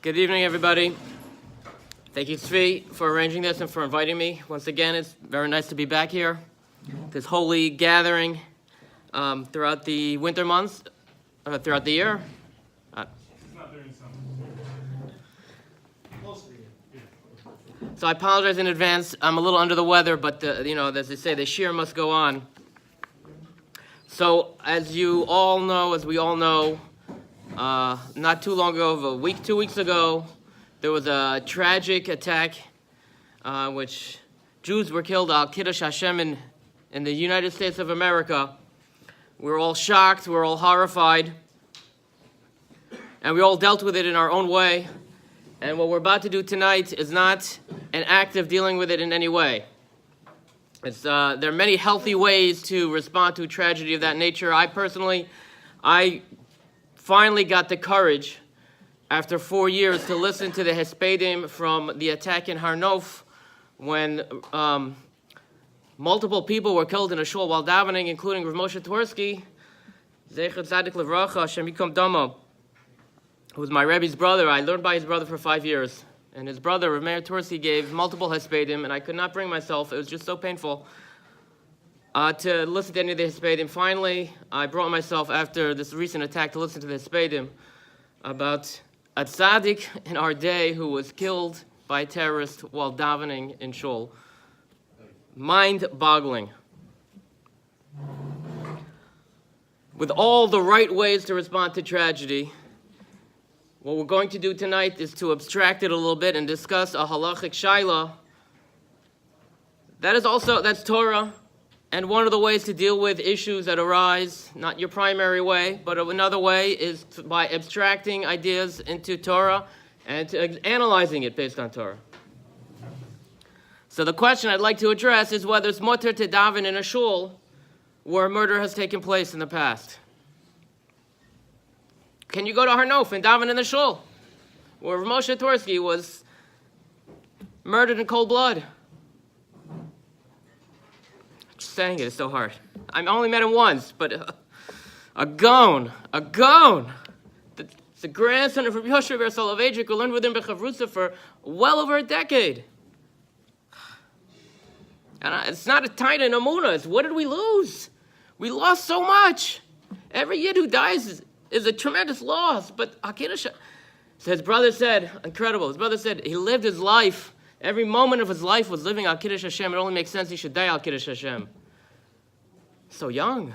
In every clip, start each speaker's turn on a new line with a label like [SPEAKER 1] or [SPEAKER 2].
[SPEAKER 1] Good evening, everybody. Thank you, Tzvi, for arranging this and for inviting me. Once again, it's very nice to be back here. This holy gathering throughout the winter months, throughout the year. So I apologize in advance. I'm a little under the weather, but as they say, the shir must go on. So as we all know, not too long ago, 2 weeks ago, there was a tragic attack, which Jews were killed al Kiddush Hashem in the United States of America. We're all shocked, we're all horrified, and we all dealt with it in our own way. And what we're about to do tonight is not an act of dealing with it in any way. There are many healthy ways to respond to a tragedy of that nature. I finally got the courage, after 4 years, to listen to the hespedim from the attack in Har Nof, when multiple people were killed in a shul while davening, including Rav Moshe Twersky, Zecher Tzadik Levracha, Hashem Yikom Damo, who was my Rebbe's brother. I learned by his brother for 5 years. And his brother, Rav Meir Twersky, gave multiple hespedim, and I could not bring myself, it was just so painful, to listen to any of the hespedim. Finally, I brought myself, after this recent attack, to listen to the hespedim about a tzaddik in our day who was killed by a terrorist while davening in Shul. Mind-boggling. With all the right ways to respond to tragedy, what we're going to do tonight is to abstract it a little bit and discuss a halachic shaila. That's Torah, and one of the ways to deal with issues that arise, not your primary way, but another way is by abstracting ideas into Torah and analyzing it based on Torah. So the question I'd like to address is whether it's mutter to daven in a shul where murder has taken place in the past. Can you go to Har Nof and daven in the shul where Moshe Twersky was murdered in cold blood? Just saying it is so hard. I only met him once, but a gaon. The grandson of Rabbi Yoshe Ber Soloveitchik, who learned with him Bechavrusa for well over a decade. And it's not a taina in Amunah. It's what did we lose? We lost so much. Every Yid who dies is a tremendous loss. But Akidah, so his brother said, incredible. His brother said he lived his life. Every moment of his life was living al Kiddush Hashem. It only makes sense he should die al Kiddush Hashem. So young.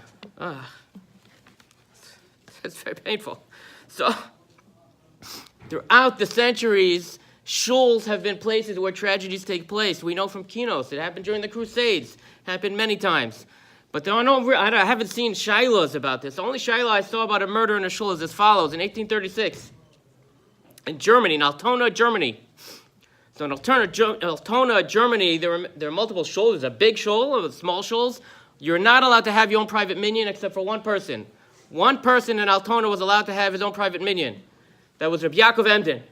[SPEAKER 1] It's very painful. So throughout the centuries, shuls have been places where tragedies take place. We know from Kinos. It happened during the Crusades. Happened many times. But I haven't seen shilas about this. The only shilah I saw about a murder in a shul is as follows. In 1836, in Germany, in Altona, Germany. So in Altona, Germany, there are multiple shuls. There's a big shul, small shuls. You're not allowed to have your own private minyan except for one person. One person in Altona was allowed to have his own private minyan. That was Rabbi Yaakov Emden.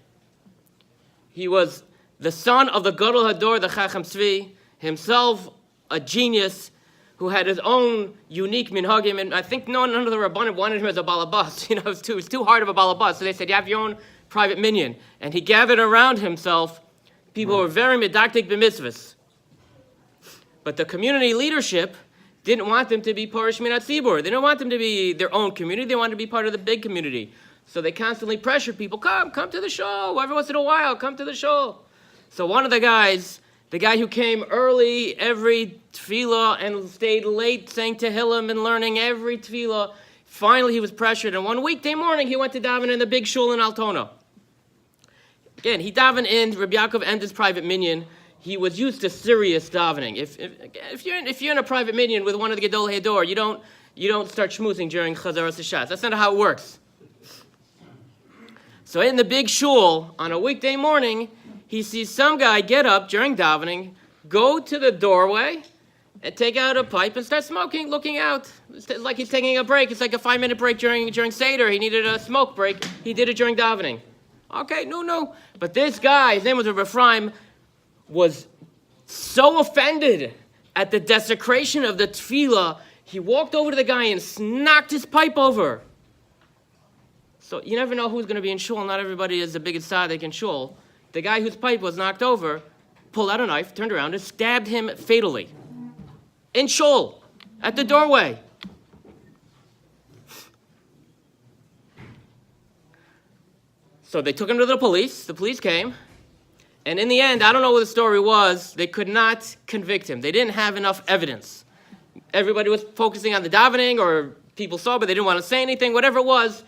[SPEAKER 1] He was the son of the Gadol Hador, the Chacham Tzvi, himself a genius who had his own unique minhagim, and I think none of the Rabbanim wanted him as a balabas. It was too hard of a balabas, so they said, you have your own private minyan. And he gathered around himself people who were very medaktik b'mitzvahs. But the community leadership didn't want them to be parish minat tzibur. They didn't want them to be their own community. They wanted to be part of the big community. So they constantly pressured people, come to the show. Every once in a while, come to the show. So one of the guys, the guy who came early every tefillah and stayed late saying Tehillim and learning every tefillah, finally he was pressured. And one weekday morning he went to daven in the big shul in Altona. Again, he davened in Rabbi Yaakov Emden's private minyan. He was used to serious davening. If you're in a private minyan with one of the Gedol Hador, you don't start schmoozing during Chazaras Hashatz. That's not how it works. So in the big shul, on a weekday morning, he sees some guy get up during davening, go to the doorway, and take out a pipe and start smoking, looking out. It's like he's taking a break. It's like a 5-minute break during Seder. He needed a smoke break. He did it during davening. Okay, no. But this guy, his name was Rav Ephraim, was so offended at the desecration of the tefillah, he walked over to the guy and knocked his pipe over. So you never know who's going to be in shul. Not everybody is the biggest tzaddik in shul. The guy whose pipe was knocked over pulled out a knife, turned around, and stabbed him fatally. In shul, at the doorway. So they took him to the police. The police came. And in the end, I don't know what the story was, they could not convict him. They didn't have enough evidence. Everybody was focusing on the davening, or people saw, but they didn't want to say anything, whatever it was.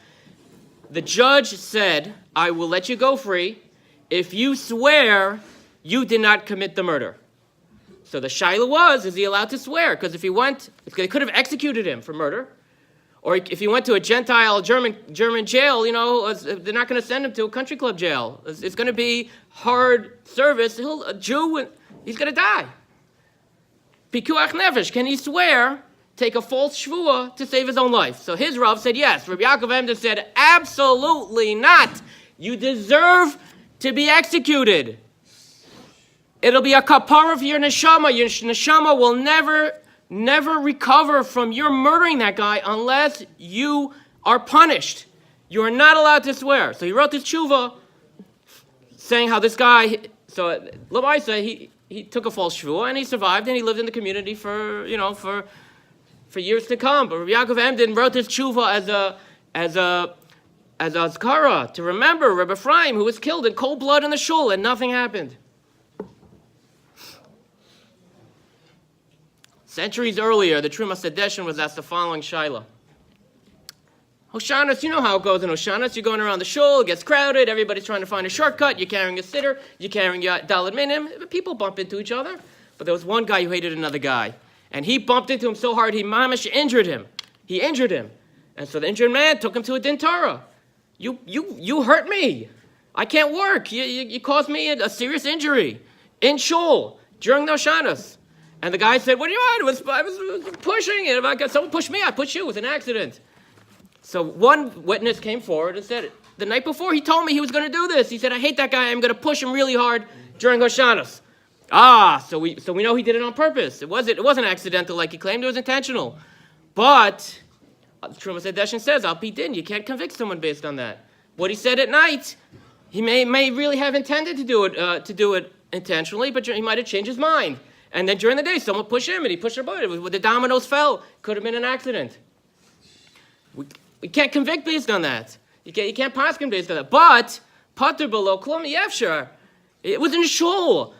[SPEAKER 1] The judge said, I will let you go free if you swear you did not commit the murder. So the shaila was, is he allowed to swear? Because if he went, they could have executed him for murder. Or if he went to a Gentile German jail, they're not going to send him to a country club jail. It's going to be hard service. A Jew, he's going to die. Pikuach nefesh, can he swear, take a false shvuah to save his own life? So his Rav said yes. Rabbi Yaakov Emder said absolutely not. You deserve to be executed. It'll be a kapara for your neshama. Your neshama will never recover from your murdering that guy unless you are punished. You are not allowed to swear. So he wrote this tshuva saying how this guy, so Lamaisa, he took a false shvuah and he survived and he lived in the community for years to come. But Rabbi Yaakov Emden wrote this tshuva as a azkara to remember Rabbi Ephraim, who was killed in cold blood in the shul and nothing happened. Centuries earlier, the Trumas Sedeshin was asked the following shaila. Hoshanas, you know how it goes in Hoshanas. You're going around the shul, it gets crowded, everybody's trying to find a shortcut, you're carrying a sitter, you're carrying your daled minim, people bump into each other. But there was one guy who hated another guy. And he bumped into him so hard, he mamish injured him. He injured him. And so the injured man took him to a din Torah. You hurt me. I can't work. You caused me a serious injury in shul during the Hoshanas. And the guy said, what do you want? I was pushing it. If someone pushed me, I pushed you. It was an accident. So one witness came forward and said, the night before he told me he was going to do this. He said, I hate that guy. I'm going to push him really hard during Hoshanas. So we know he did it on purpose. It wasn't accidental like he claimed. It was intentional. But Trumas Sedeshin says, Al Pi Din, you can't convict someone based on that. What he said at night, he may really have intended to do it intentionally, but he might have changed his mind. And then during the day, someone pushed him, and he pushed her boat. The dominoes fell. Could have been an accident. We can't convict based on that. You can't pass him based on that. But pater below klum yefshar. It was in shul.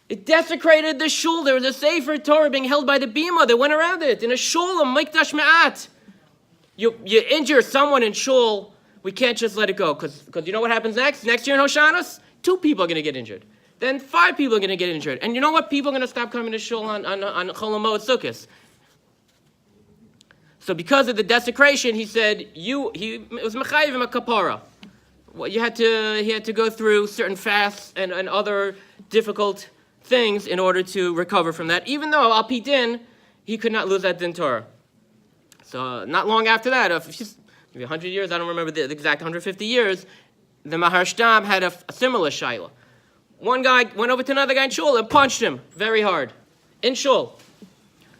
[SPEAKER 1] It desecrated the shul. There was a sefer Torah being held by the bima. They went around it in a shul, a mikdash me'at. You injure someone in shul, we can't just let it go, because you know what happens next? Next year in Hoshanas, 2 people are going to get injured. Then 5 people are going to get injured. And you know what? People are going to stop coming to shul on Chol HaMoed Sukkos. So because of the desecration, he said, it was mechayivim a kapara. Well, he had to go through certain fasts and other difficult things in order to recover from that, even though Al Pi Din, he could not lose that din Torah. So not long after that, maybe 100 years, I don't remember the exact 150 years, the Maharshtam had a similar shaila. One guy went over to another guy in shul and punched him very hard in shul.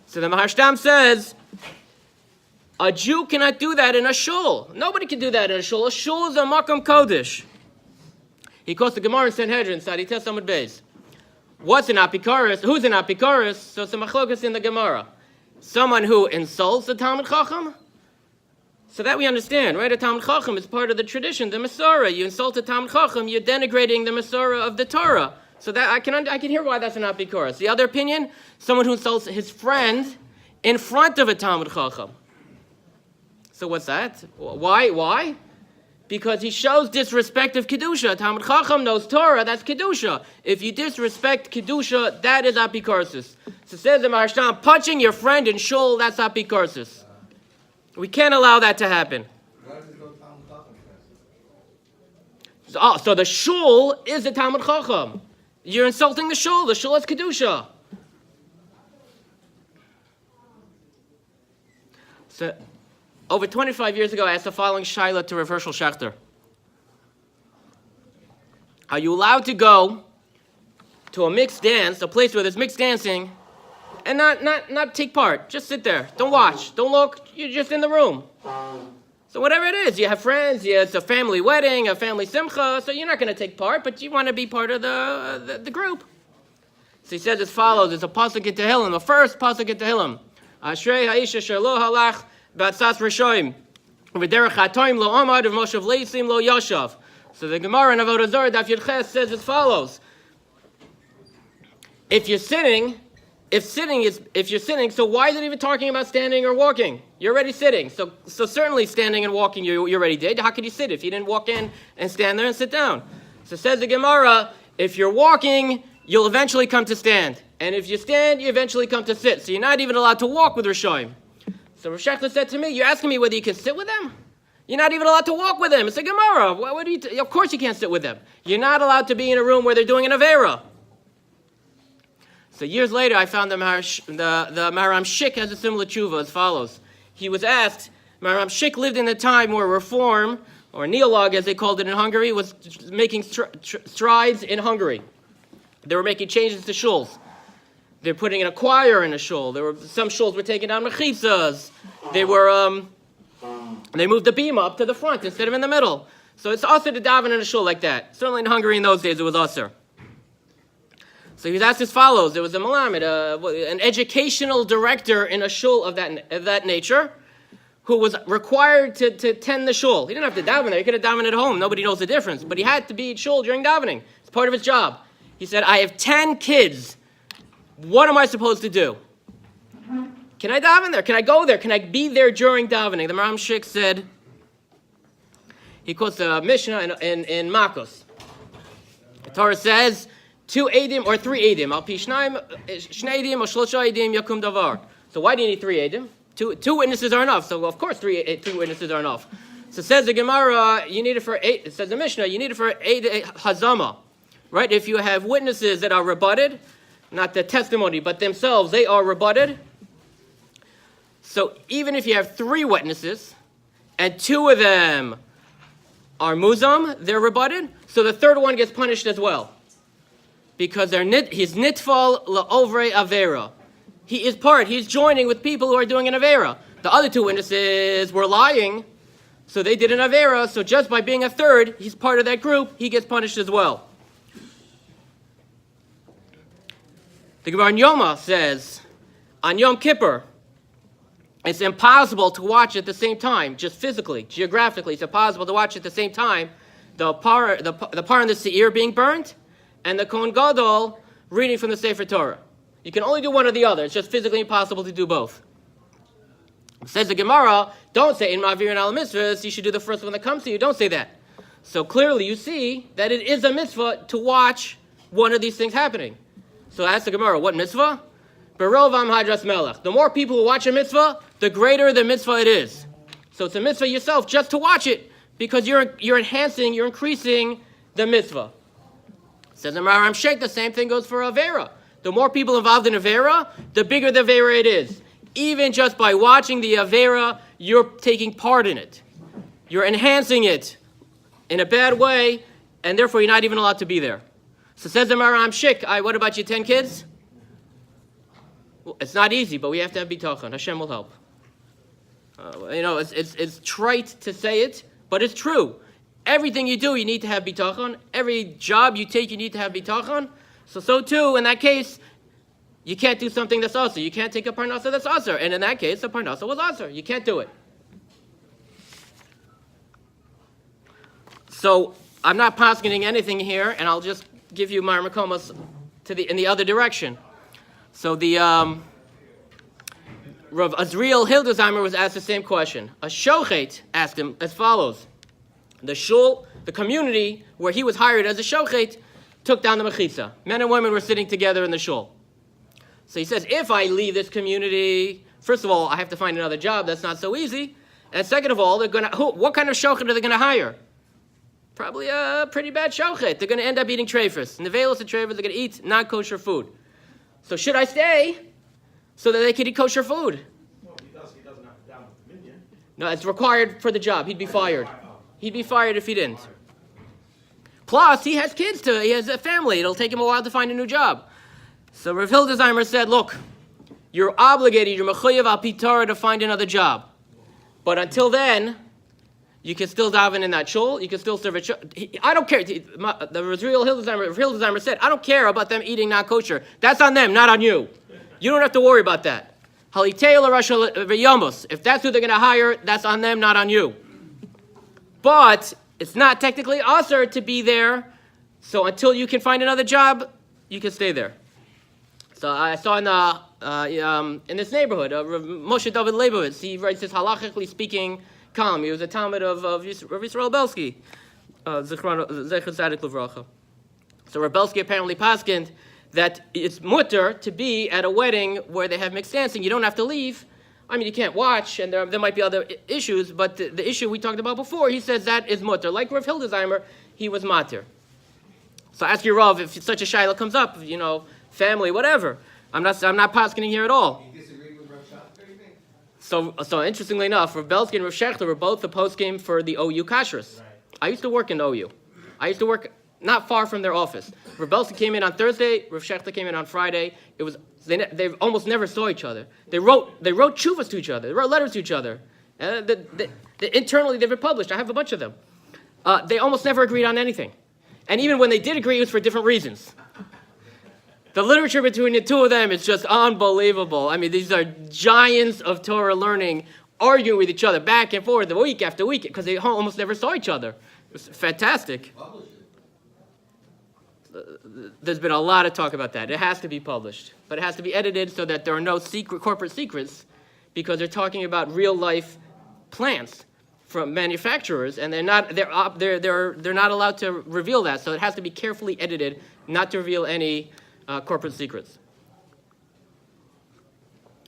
[SPEAKER 1] So the Maharshtam says, a Jew cannot do that in a shul. Nobody can do that in a shul. A shul is a makam kodesh. He quotes the Gemara in Sanhedrin, Sadites Amud Beis. What's an apikaris? Who's an apikaris? So it's a machlokas in the Gemara. Someone who insults the Talmud Chacham? So that we understand, right? A Talmud Chacham is part of the tradition, the Masorah. You insult a Talmud Chacham, you're denigrating the Masorah of the Torah. So that I can hear why that's an apikaris. The other opinion, someone who insults his friend in front of a Talmud Chacham. So what's that? Why? Because he shows disrespect of Kedusha. Talmud Chacham knows Torah, that's Kedusha. If you disrespect Kedusha, that is apikarsis. So says the Maharshtam, punching your friend in shul, that's apikarsis. We can't allow that to happen. So the shul is the Talmud Chacham. You're insulting the shul. The shul is Kedusha. So over 25 years ago, I asked the following shaila to Rav Hershel Schachter. Are you allowed to go to a mixed dance, a place where there's mixed dancing, and not take part? Just sit there. Don't watch. Don't look. You're just in the room. So whatever it is, you have friends, it's a family wedding, a family simcha, so you're not going to take part, but you want to be part of the group. So he says as follows, it's a pasuk in Tehillim, the first pasuk in Tehillim. Ashrei ha'isha asher lo halach b'atzas rishoim, v'derech ha'toim lo amad v'moshav leisim lo yashav. So the Gemara in Avodah Zarah Daf Yud Ches says as follows. If you're sitting, so why is it even talking about standing or walking? You're already sitting. So certainly standing and walking you already did. How could you sit if you didn't walk in and stand there and sit down? So says the Gemara, if you're walking, you'll eventually come to stand. And if you stand, you eventually come to sit. So you're not even allowed to walk with Rishoim. So Rosh Chodesh said to me, you're asking me whether you can sit with them? You're not even allowed to walk with them. It's a Gemara. What do you of course you can't sit with them. You're not allowed to be in a room where they're doing an Avera. So years later, I found the Maharam Shik has a similar tshuva as follows. He was asked, Maharam Shik lived in a time where reform, or neolog as they called it in Hungary, was making strides in Hungary. They were making changes to shuls. They're putting in a choir in a shul. Some shuls were taking down mechitzas. They moved the bima up to the front instead of in the middle. So it's usher to daven in a shul like that. Certainly in Hungary in those days it was usher. So he was asked as follows. There was a malamed, an educational director in a shul of that nature, who was required to tend the shul. He didn't have to daven there. He could have davened at home. Nobody knows the difference. But he had to be at shul during davening. It's part of his job. He said, I have 10 kids. What am I supposed to do? Can I daven there? Can I go there? Can I be there during davening? The Maharam Shik said, he quotes the Mishnah in Makos. The Torah says, 2 edim or 3 edim. Al pi shnei edim or shlosha edim yakum davar. So why do you need 3 edim? Two witnesses are enough. So of course 2 witnesses are enough. So says the Gemara, you need it for 8. It says the Mishnah, you need it for 8 hazama, right? If you have witnesses that are rebutted, not the testimony, but themselves, they are rebutted. So even if you have 3 witnesses, and 2 of them are muzam, they're rebutted. So the third one gets punished as well. Because he's nitfal la'ovrei avera. He's joining with people who are doing an avera. The other 2 witnesses were lying, so they did an avera, so just by being a third, he's part of that group, he gets punished as well. The Gemara in Yoma says, on Yom Kippur, it's impossible to watch at the same time, just physically, geographically, it's impossible to watch at the same time the par and the seir being burnt, and the Kohen Gadol reading from the Sefer Torah. You can only do one or the other. It's just physically impossible to do both. Says the Gemara, don't say in Ma'avirin al mitzvahs, you should do the first one that comes to you. Don't say that. So clearly you see that it is a mitzvah to watch one of these things happening. So ask the Gemara, what mitzvah? Berovam hadras melech. The more people who watch a mitzvah, the greater the mitzvah it is. So it's a mitzvah yourself just to watch it, because you're enhancing, you're increasing the mitzvah. Says the Maharam Shek, the same thing goes for Avera. The more people involved in Avera, the bigger the Avera it is. Even just by watching the Avera, you're taking part in it. You're enhancing it in a bad way, and therefore you're not even allowed to be there. So says the Maharam Shek, what about your 10 kids? Well, it's not easy, but we have to have bitachon. Hashem will help. It's trite to say it, but it's true. Everything you do, you need to have bitachon. Every job you take, you need to have bitachon. So too, in that case, you can't do something that's asur. You can't take a parnasa that's asur. And in that case, the parnasa was asur. You can't do it. So I'm not poskening anything here, and I'll just give you my makomas in the other direction. So the Rav Azriel Hildesheimer was asked the same question. A shochet asked him as follows. The shul, the community where he was hired as a shochet, took down the mechitza. Men and women were sitting together in the shul. So he says, if I leave this community, first of all, I have to find another job. That's not so easy. And second of all, what kind of shochet are they going to hire? Probably a pretty bad shochet. They're going to end up eating treifus. Nevelos and treifus, they're going to eat non-kosher food. So should I stay so that they can eat kosher food?
[SPEAKER 2] No, he doesn't have to down with the minion.
[SPEAKER 1] No, it's required for the job. He'd be fired. He'd be fired if he didn't. Plus, he has kids he has a family. It'll take him a while to find a new job. So Rav Hildesheimer said, look, you're obligated, you're mechuyev al pi Torah to find another job. But until then, You can still daven in that shul. You can still serve a shul. I don't care. The Israel Hildesheimer said, I don't care about them eating non-kosher. That's on them, not on you. You don't have to worry about that. If that's who they're going to hire, that's on them, not on you. But it's not technically usher to be there. So until you can find another job, you can stay there. So I saw in this neighborhood, Moshe David Leibovitz, he writes this halachically speaking column. He was a Talmud of Yisrael Belsky, Zecher Tzadik Livracha. So Rebelsky apparently paskined that it's mutter to be at a wedding where they have mixed dancing. You don't have to leave. I mean, you can't watch, and there might be other issues, but the issue we talked about before, he says that is mutter. Like Rav Hildesheimer, he was matir. So ask your Rav if such a shaila comes up, family, whatever. I'm not paskening here at all.
[SPEAKER 3] You disagree with Rav Schechter, you think?
[SPEAKER 1] So interestingly enough, Rav Belsky and Rav Schechter were both the poskim for the OU kashrus.
[SPEAKER 2] Right.
[SPEAKER 1] I used to work in OU. I used to work not far from their office. Rav Belsky came in on Thursday. Rav Schechter came in on Friday. They almost never saw each other. They wrote tshuvas to each other. They wrote letters to each other. Internally, they've been published. I have a bunch of them. They almost never agreed on anything. And even when they did agree, it was for different reasons. The literature between the two of them is just unbelievable. I mean, these are giants of Torah learning, arguing with each other back and forth week after week, because they almost never saw each other. It was fantastic. There's been a lot of talk about that. It has to be published, but it has to be edited so that there are no corporate secrets, because they're talking about real life plants from manufacturers, and they're not allowed to reveal that. So it has to be carefully edited, not to reveal any corporate secrets.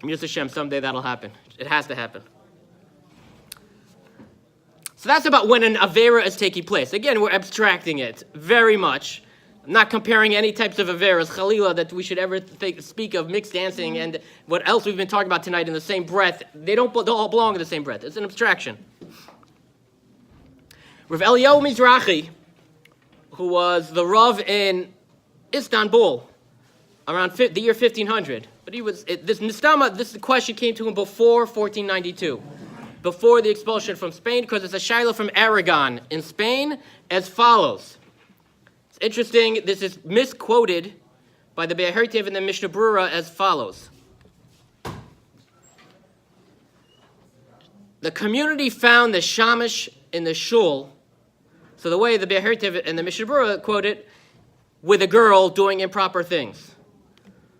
[SPEAKER 1] Mitzvah Hashem, someday that'll happen. It has to happen. So that's about when an avera is taking place. Again, we're abstracting it very much. I'm not comparing any types of averas, chalila, that we should ever speak of mixed dancing and what else we've been talking about tonight in the same breath. They don't all belong in the same breath. It's an abstraction. Rav Eliyahu Mizrahi, who was the Rav in Istanbul around the year 1500, but this question came to him before 1492, before the expulsion from Spain, because it's a shaila from Aragon in Spain as follows. It's interesting, this is misquoted by the Be'er and the Mishnah Brura as follows. The community found the shamash in the shul, so the way the Be'er and the Mishnah Brura quote it, with a girl doing improper things.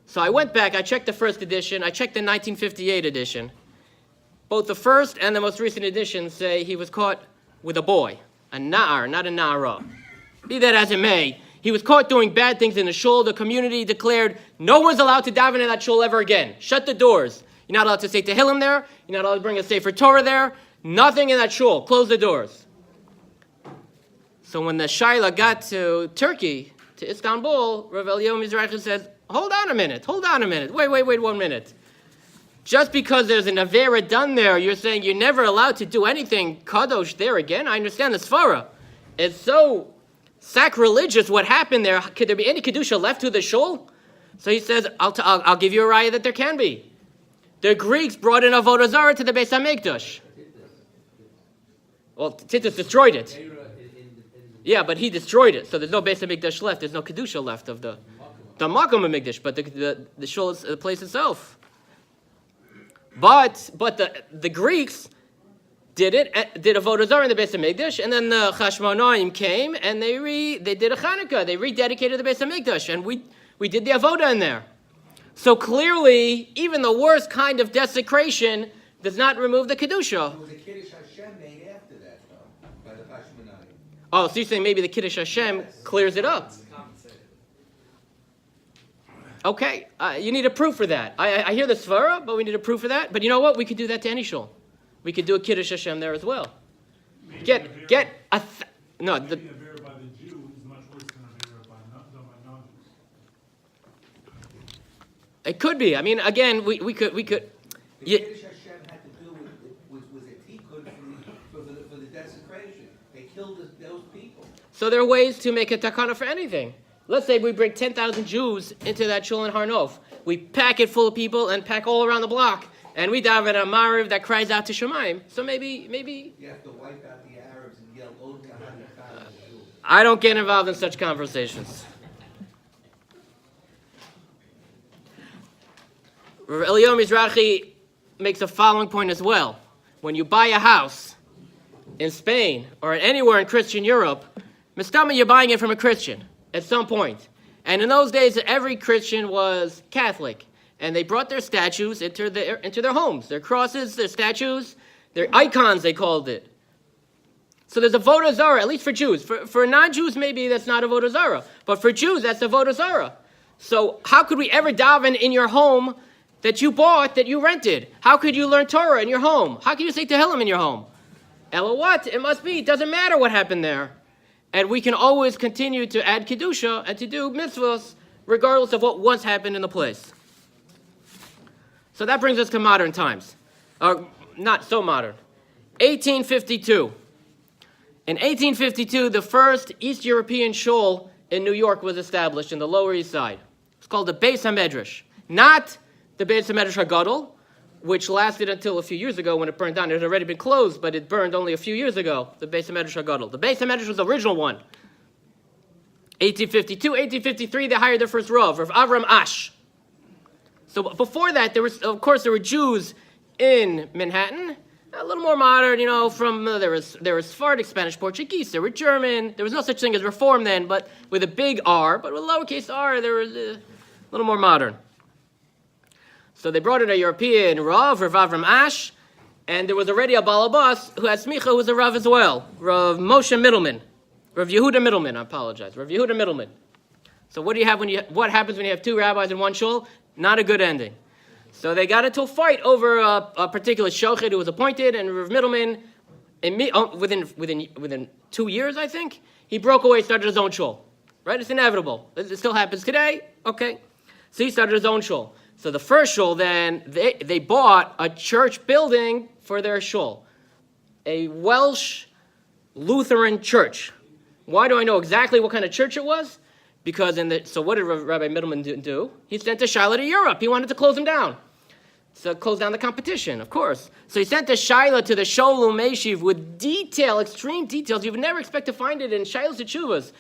[SPEAKER 1] So I went back, I checked the first edition, I checked the 1958 edition. Both the first and the most recent edition say he was caught with a boy, a na'ar, not a na'ara. Be that as it may, he was caught doing bad things in the shul. The community declared, no one's allowed to daven in that shul ever again. Shut the doors. You're not allowed to say Tehillim there. You're not allowed to bring a Sefer Torah there. Nothing in that shul. Close the doors. So when the Shaila got to Turkey, to Istanbul, Rav Eliyahu Mizrahi says, hold on a minute. Wait 1 minute. Just because there's an avera done there, you're saying you're never allowed to do anything kadosh there again? I understand the svara. It's so sacrilegious what happened there. Could there be any kedusha left to the shul? So he says, I'll give you a raya that there can be. The Greeks brought in avodah zarah to the Beis HaMikdash. Well, Titus destroyed it. Yeah, but he destroyed it, so there's no Beis HaMikdash left. There's no kedusha left of the Makom HaMikdash, but the shul is the place itself. But the Greeks did avodah zarah in the Beis HaMikdash, and then the Chashmonaim came and they did a Chanukah. They rededicated the Beis HaMikdash, and we did the avodah in there. So clearly, even the worst kind of desecration does not remove the kedusha.
[SPEAKER 3] There was a Kiddush Hashem made after that, though, by the Chashmonaim.
[SPEAKER 1] Oh, so you're saying maybe the Kiddush Hashem clears it up? Okay, you need a proof for that. I hear the svara, but we need a proof for that. But you know what? We could do that to any shul. We could do a Kiddush Hashem there as well.
[SPEAKER 4] Maybe
[SPEAKER 1] Get a no.
[SPEAKER 4] Maybe a vera by the Jew is much worse than a vera by non-Jews.
[SPEAKER 1] It could be. I mean, again, we could.
[SPEAKER 3] The Kiddush Hashem had to do with a tikkun for the desecration. They killed those people.
[SPEAKER 1] So there are ways to make a takana for anything. Let's say we bring 10,000 Jews into that shul in Har Nof. We pack it full of people and pack all around the block. And we daven a mariv that cries out to Shemaim. So maybe
[SPEAKER 3] You have to wipe out the nerves and yell, "Oh, God,
[SPEAKER 1] I don't get involved in such conversations. Rav Eliyahu Mizrahi makes the following point as well. When you buy a house in Spain or anywhere in Christian Europe, Mistama, you're buying it from a Christian at some point. And in those days, every Christian was Catholic. And they brought their statues into their homes. Their crosses, their statues, their icons, they called it. So there's a Avodah Zarah, at least for Jews. For non-Jews, maybe that's not a Avodah Zarah. But for Jews, that's a Avodah Zarah. So how could we ever daven in your home that you bought, that you rented? How could you learn Torah in your home? How can you say Tehillim in your home? Ella what? It must be. It doesn't matter what happened there. And we can always continue to add Kedusha and to do mitzvahs regardless of what once happened in the place. So that brings us to modern times. Not so modern. 1852. In 1852, the first East European shul in New York was established in the Lower East Side. It's called the Beis HaMedrash. Not the Beis HaMedrash HaGadol, which lasted until a few years ago when it burned down. It had already been closed, but it burned only a few years ago, the Beis HaMedrash HaGadol. The Beis HaMedrash was the original one. 1852, 1853, they hired their first Rav Avram Ash. So before that, there were Jews in Manhattan, a little more modern, there was Sephardic, Spanish, Portuguese, there were German. There was no such thing as Reform then, but with a big R, but with a lowercase r, there was a little more modern. So they brought in a European Rav Avram Ash, and there was already a Balabas who had Smicha, who was a Rav as well, Rav Moshe Middleman, Rav Yehuda Middleman, I apologize, Rav Yehuda Middleman. So what happens when you have two rabbis in one shul? Not a good ending. So they got into a fight over a particular shochet who was appointed, and Rav Middleman, within 2 years, I think, he broke away, started his own shul. Right? It's inevitable. It still happens today. Okay. So he started his own shul. So the first shul, then, they bought a church building for their shul. A Welsh Lutheran church. Why do I know exactly what kind of church it was? Because so what did Rabbi Middleman do? He sent a Shaila to Europe. He wanted to close them down. So close down the competition, of course. So he sent a Shaila to the Sholem Meshiv with extreme details. You would never expect to find it in Shailas Teshuvas.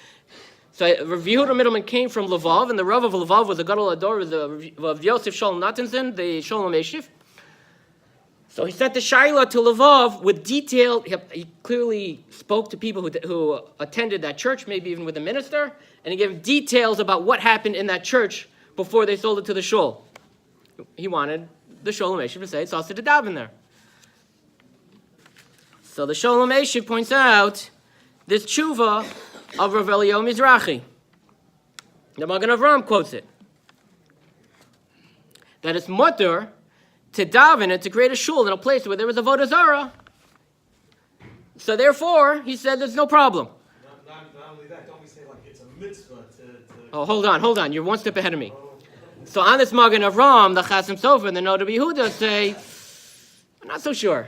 [SPEAKER 1] So Rav Yehuda Middleman came from Lvov, and the Rav of Lvov was a Gadol Ador, was of Yosef Sholem Natanson, the Sholem Meshiv. So he sent the Shaila to Lvov with detail. He clearly spoke to people who attended that church, maybe even with the minister, and he gave details about what happened in that church before they sold it to the shul. He wanted the Sholem Meshiv to say it's also to daven there. So the Sholem Meshiv points out this tshuva of Rav Eliyahu Mizrahi. The Magen Avraham quotes it. That it's mutter to daven and to create a shul in a place where there was a Avodah Zarah. So therefore, he said there's no problem.
[SPEAKER 2] Not only that, don't we say like it's a mitzvah to
[SPEAKER 1] Oh, hold on. You're one step ahead of me. So on this Magen Avraham, the Chasim Sofer and the Noda B'Yehuda say, I'm not so sure.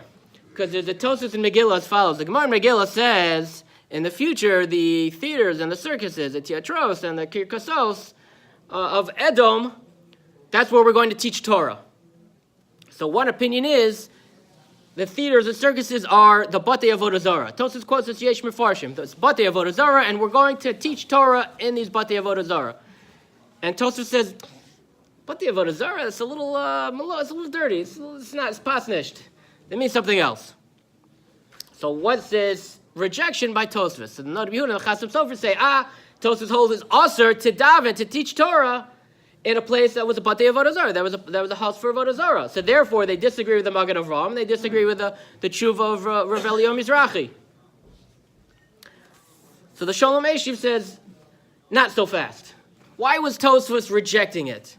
[SPEAKER 1] Because there's a Tosfos in Megillah as follows. The Gemara in Megillah says, in the future, the theaters and the circuses, the Teatros and the Kirkosos of Edom, that's where we're going to teach Torah. So one opinion is, the theaters and circuses are the Batei Avodah Zarah. Tosfos quotes this Yesh Mefarshim. It's Batei Avodah Zarah, and we're going to teach Torah in these Batei Avodah Zarah. And Tosfos says, Batei Avodah Zarah, it's a little dirty. It's pasnished. It means something else. So what's this rejection by Tosfos? So the Noda B'Yehuda and the Chasim Sofer say, Tosfos holds it's usher to daven, to teach Torah, in a place that was a Batei Avodah Zarah. That was a house for Avodah Zarah. So therefore, they disagree with the Magen Avraham. They disagree with the tshuva of Rav Eliyahu Mizrahi. So the Sholem Meshiv says, not so fast. Why was Tosfos rejecting it?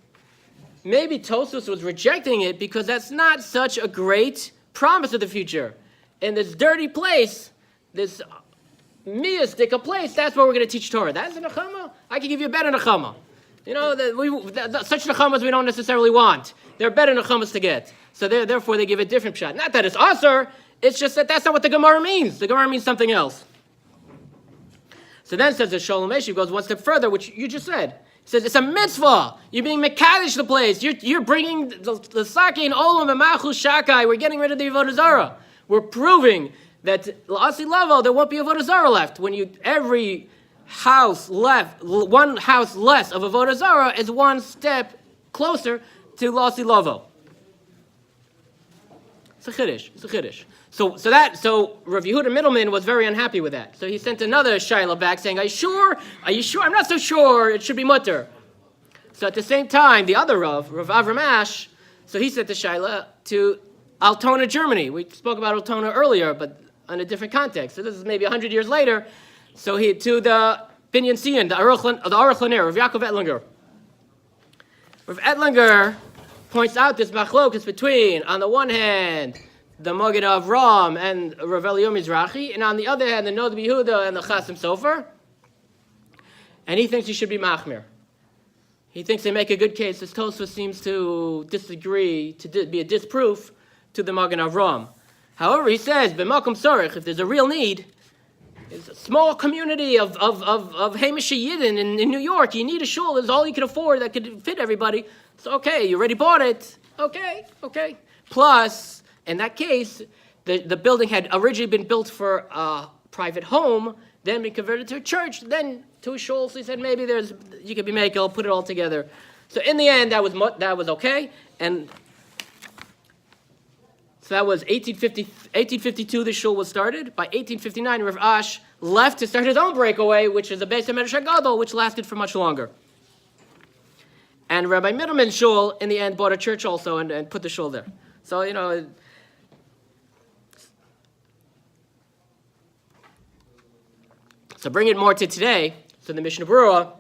[SPEAKER 1] Maybe Tosfos was rejecting it because that's not such a great promise of the future. In this dirty place, this miastic a place, that's where we're going to teach Torah. That's a nechama? I can give you a better nechama. Such nechamas we don't necessarily want. They're better nechamas to get. So therefore they give a different shot. Not that it's usher, it's just that that's not what the Gemara means. The Gemara means something else. So then says the Sholem Meshiv goes one step further, which you just said. He says it's a mitzvah. You're being mekadesh the place. You're bringing the sakin olam and machus shakai. We're getting rid of the Avodah Zarah. We're proving that L'asi Lavo, there won't be Avodah Zarah left. When every house left, one house less of Avodah Zarah is one step closer to L'asi Lavo. It's a chiddush. So Rav Yehuda Middleman was very unhappy with that. So he sent another shaila back saying, Are you sure? I'm not so sure. It should be mutter. So at the same time, the other Rav Avram Ash, so he sent the shaila to Altona, Germany. We spoke about Altona earlier, but in a different context. So this is maybe 100 years later. So he to the Binyan Sian, the Aruch LaNer, Rav Yaakov Ettlinger. Rav Ettlinger points out this machlokus between, on the one hand, the Magen Avram and Rav Eliyahu Mizrahi, and on the other hand, the Nod Yehuda and the Chasim Sofer. And he thinks he should be machmir. He thinks they make a good case. This Tosfos seems to disagree, to be a disproof to the Magen Avram. However, he says, b'makom tzarich, if there's a real need, it's a small community of Hamish Yidden in New York, you need a shul, that's all you can afford that could fit everybody. So okay, you already bought it. Okay. Plus, in that case, the building had originally been built for a private home, then been converted to a church, then to a shul. So he said maybe you could be makel, put it all together. So in the end, that was okay, and so that was 1852. The shul was started. By 1859, Rav Ash left to start his own breakaway, which is the Beis HaMedrash HaGadol, which lasted for much longer. And Rabbi Middleman's shul, in the end, bought a church also and put the shul there. So, so bring it more to today. So the Mishnah Berurah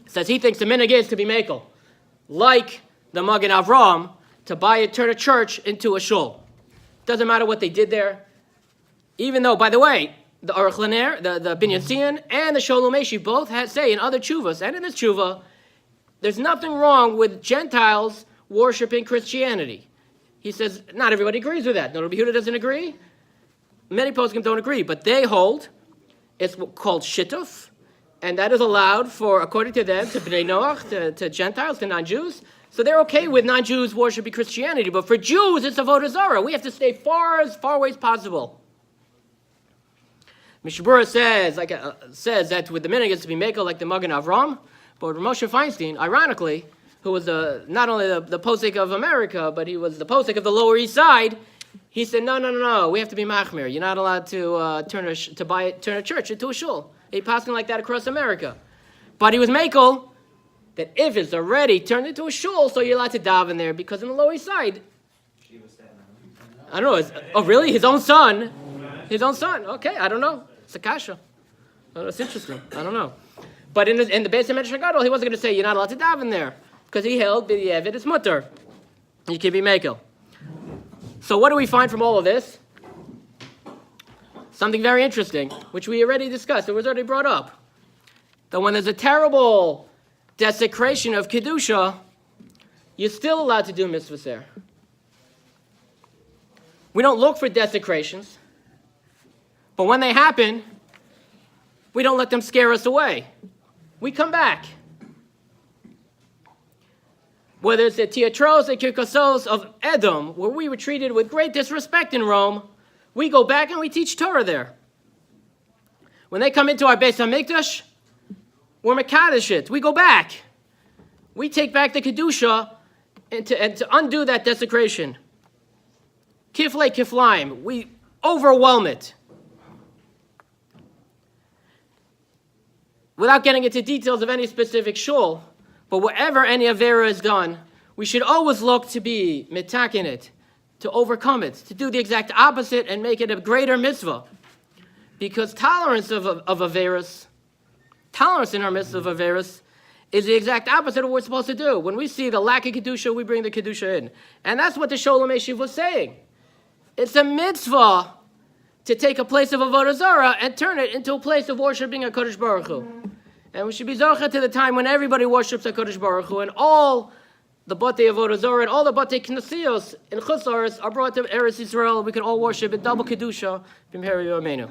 [SPEAKER 1] says he thinks the minhag is to be makel, like the Magen Avram, to turn a church into a shul. Doesn't matter what they did there. Even though, by the way, the Aruch LaNer, the Binyan Sian, and the Sholem Eshiv both say in other tshuvas, and in this tshuva, there's nothing wrong with Gentiles worshiping Christianity. He says, not everybody agrees with that. No, Rabbi Yehuda doesn't agree. Many poskim don't agree, but they hold it's called shittuf, and that is allowed for, according to them, to Bnei Noach, to Gentiles, to non-Jews. So they're okay with non-Jews worshiping Christianity, but for Jews, it's Avodah Zarah. We have to stay as far away as possible. Mishnah Berurah says that with the minhag is to be makel like the Magen Avram, but Moshe Feinstein, ironically, who was not only the posek of America, but he was the posek of the Lower East Side, he said, no, we have to be machmir. You're not allowed to turn a church into a shul. He passed like that across America. But he was makel that if it's already turned into a shul, so you're allowed to daven there, because in the Lower East Side, I don't know, oh really? His own son? Okay, I don't know. It's a kasha. It's interesting. I don't know. But in the Beis HaMedrash HaGadol, he wasn't going to say you're not allowed to daven there, because he held b'diavad is mutter. You can be makel. So what do we find from all of this? Something very interesting, which we already discussed. It was already brought up. That when there's a terrible desecration of Kedusha, you're still allowed to do mitzvahs there. We don't look for desecrations, but when they happen, we don't let them scare us away. We come back. Whether it's the Teatros and Kirkosos of Edom, where we were treated with great disrespect in Rome, we go back and we teach Torah there. When they come into our Beis HaMikdash, we're Mekadesh it. We go back. We take back the Kedusha and to undo that desecration. Kiflei Kiflaim. We overwhelm it. Without getting into details of any specific shul, but wherever any avera is done, we should always look to be mitakin it, to overcome it, to do the exact opposite and make it a greater mitzvah. Because tolerance of averas, tolerance in our midst of averas, is the exact opposite of what we're supposed to do. When we see the lack of Kedusha, we bring the Kedusha in. And that's what the Sholem Eshiv was saying. It's a mitzvah to take a place of Avodah Zarah and turn it into a place of worshiping HaKadosh Baruch Hu. And we should be zocheh to the time when everybody worships HaKadosh Baruch Hu, and all the Batei Avodah Zarah and all the Batei Knesios in Chutz La'aretz are brought to Eretz Yisrael. We can all worship in double Kedusha. B'mehera Yameinu.